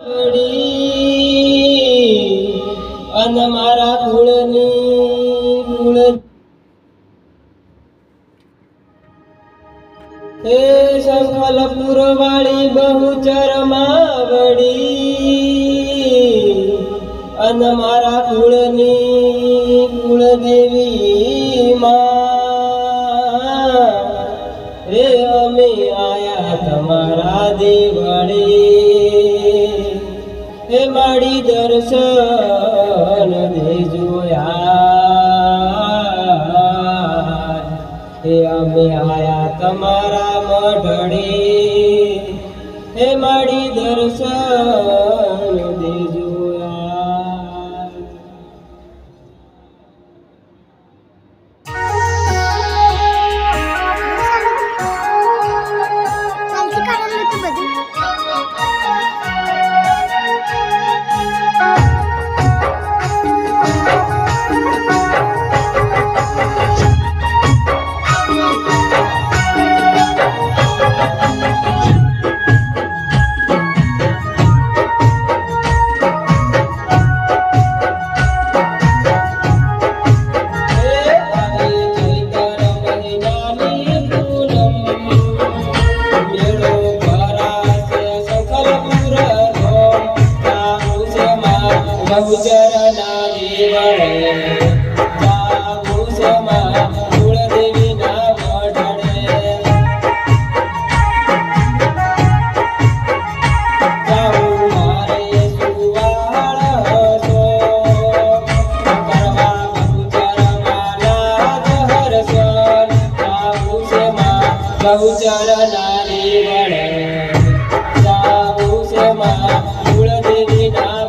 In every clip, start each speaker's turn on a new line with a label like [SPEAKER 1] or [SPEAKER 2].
[SPEAKER 1] અન મારા કુળની કુળ હે સંકલ્પુર વાળી બહુચર માવડી અન મારા કુળની કુળદેવી માં રે અમે આયા તમારા દેવળે હે માડી દર્શન દેજો યાર હે અમે આયા તમારા મઢડે હે માડી દર્શન દેજો યાર બહુચરના દેવળે જાવું છે માં કુળદેવીના મઢડે જાવું મારે સુવાળ હસો કરવા બહુચરમાં નાદ હરસન જાવું છે માં બહુચરના દેવળે જાવું છે માં કુળદેવીના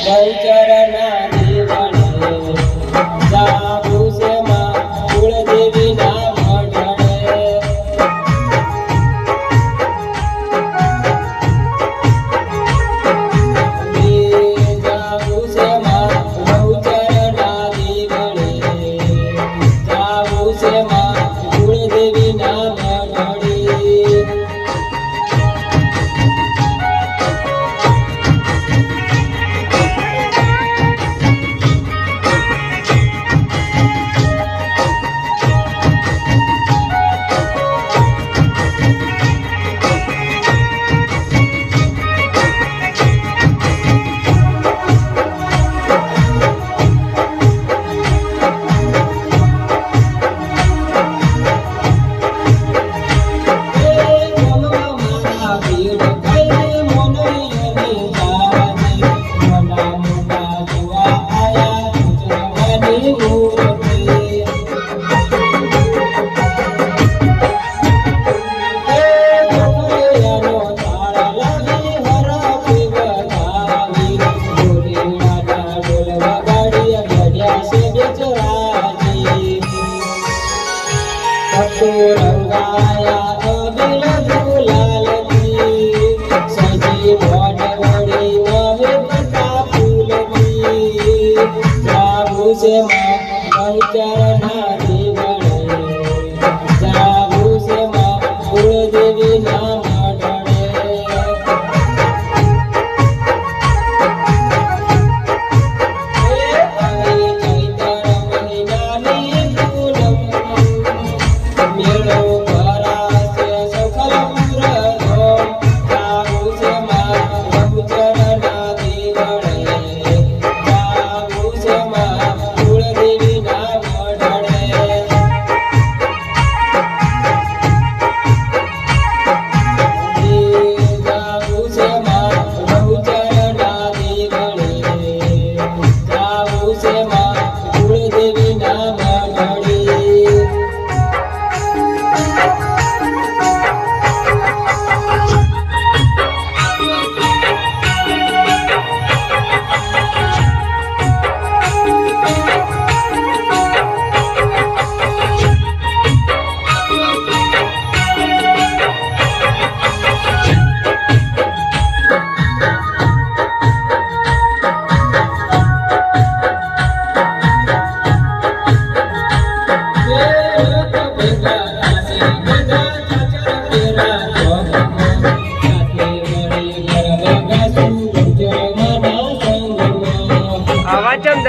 [SPEAKER 1] બહુચરના દેવળે જાવું છે માં કુળદેવીના મઢડે જાવું છે માં બહુચરના દેવળે જાવું છે માં કુળદેવીના મઢડે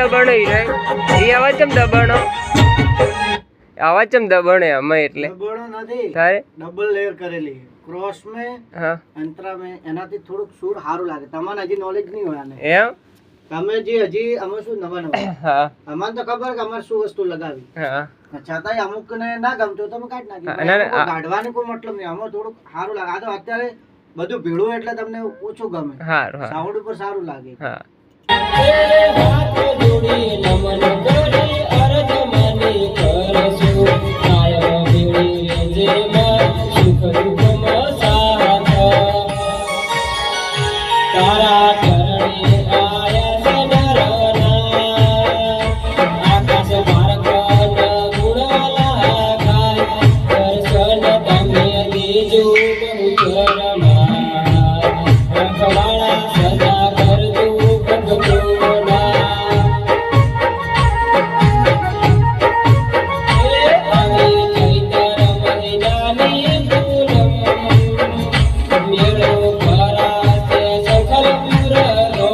[SPEAKER 2] દબાણો હીરો એ આવા ચમ દબાણો આવા ચમ દબાણો અમે એટલે
[SPEAKER 3] દબાણો નથી
[SPEAKER 2] તારે
[SPEAKER 3] ડબલ લેયર કરેલી ક્રોસ में
[SPEAKER 2] હા
[SPEAKER 3] અંતરા में એનાથી થોડુંક સૂર સારું લાગે તમને હજી નોલેજ નહીં હોય આને
[SPEAKER 2] એમ
[SPEAKER 3] તમે જે હજી અમે શું નવા નવા
[SPEAKER 2] હા
[SPEAKER 3] અમને તો ખબર કે અમારે શું વસ્તુ લગાવી
[SPEAKER 2] હા
[SPEAKER 3] છતાંય અમુક ને ના ગમતું તમે કાઢી
[SPEAKER 2] હા, ના, ના,
[SPEAKER 3] નાખી કાઢવાનો કોઈ મતલબ નહીં આમાં થોડુંક સારું લાગે આ તો અત્યારે બધું ભીડું એટલે તમને ઓછું ગમે
[SPEAKER 2] હારું હા
[SPEAKER 3] સાઉન્ડ ઉપર સારું લાગે
[SPEAKER 2] હા
[SPEAKER 1] હાથ જોડી નમન કરી અરજ માની કરશું કાયમ ભીડી જેમાં સુખ દુઃખમાં સાથ તારા ચરણે આયા છે નરના આકાશ માર્ગન ગુણવાલા ગાય દર્શન તમે દેજો બહુચરમાં રખવાળા સદા કરજો ભગતોના આવી ચૈતર મહિનાની પૂનમ મેળો ભરાશે સખલપુર રો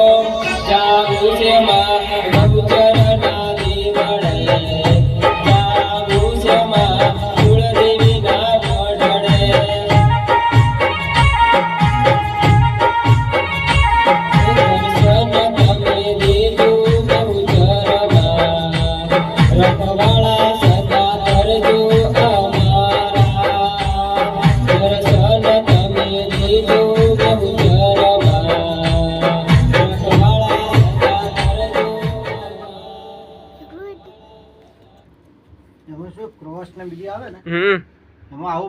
[SPEAKER 1] જાવું છે માં બહુચરના દીવડે જાવું છે માં કુળદેવીના મઢડે દર્શન તમે દેજો બહુચરમાં રખવાળા સદા કરજો અમારા દર્શન તમે દેજો બહુચરમાં રખવાળા સદા કરજો
[SPEAKER 3] એમાં શું ક્રોસ ને બીજી આવે ને
[SPEAKER 2] હમ
[SPEAKER 3] એમાં આવું